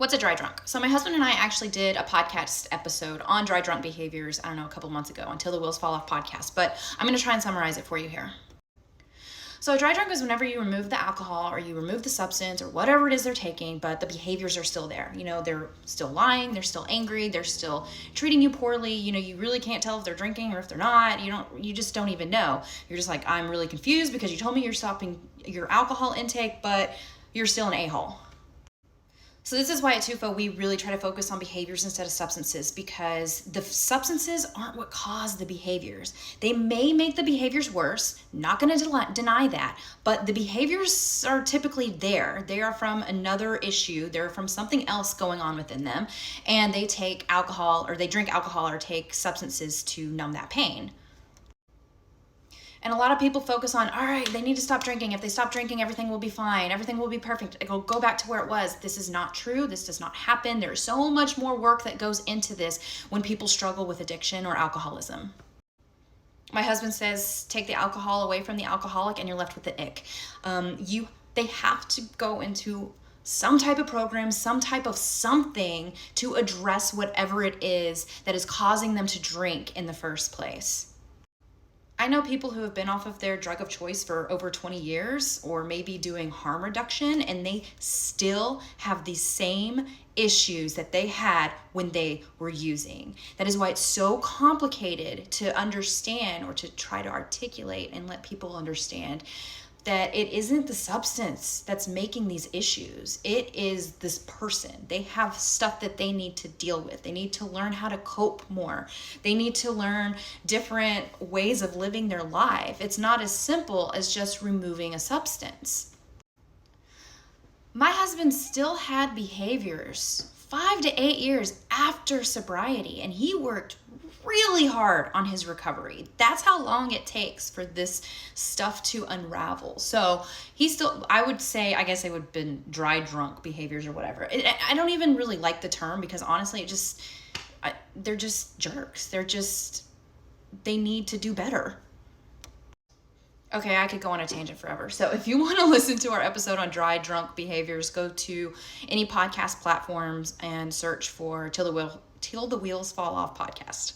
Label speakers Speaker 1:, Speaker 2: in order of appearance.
Speaker 1: What's a dry drunk? So my husband and I actually did a podcast episode on dry drunk behaviors, I don't know, a couple months ago, Until the Wheels Fall Off podcast, but I'm going to try and summarize it for you here. So a dry drunk is whenever you remove the alcohol or you remove the substance or whatever it is they're taking, but the behaviors are still there. You know, they're still lying, they're still angry, they're still treating you poorly. You know, you really can't tell if they're drinking or if they're not. You just don't even know. You're just like, I'm really confused because you told me you're stopping your alcohol intake, but you're still an a-hole. So this is why at TUFO we really try to focus on behaviors instead of substances, because the substances aren't what cause the behaviors. They may make the behaviors worse, not going to deny that, but the behaviors are typically there. They are from another issue. They're from something else going on within them, and they take alcohol or they drink alcohol or take substances to numb that pain. And a lot of people focus on, all right, they need to stop drinking. If they stop drinking, everything will be fine. Everything will be perfect. It'll go back to where it was. This is not true. This does not happen. There's so much more work that goes into this when people struggle with addiction or alcoholism. My husband says, take the alcohol away from the alcoholic and you're left with the ick. They have to go into some type of program, some type of something to address whatever it is that is causing them to drink in the first place. I know people who have been off of their drug of choice for over 20 years or maybe doing harm reduction, and they still have the same issues that they had when they were using. That is why it's so complicated to understand or to try to articulate and let people understand that it isn't the substance that's making these issues. It is this person. They have stuff that they need to deal with. They need to learn how to cope more. They need to learn different ways of living their life. It's not as simple as just removing a substance. My husband still had behaviors 5 to 8 years after sobriety, and he worked really hard on his recovery. That's how long it takes for this stuff to unravel. So he still, I would say, I guess it would have been dry drunk behaviors or whatever. I don't even really like the term because honestly, they're just jerks. They need to do better. Okay, I could go on a tangent forever. So if you want to listen to our episode on dry drunk behaviors, go to any podcast platforms and search for Till the Wheels Fall Off podcast.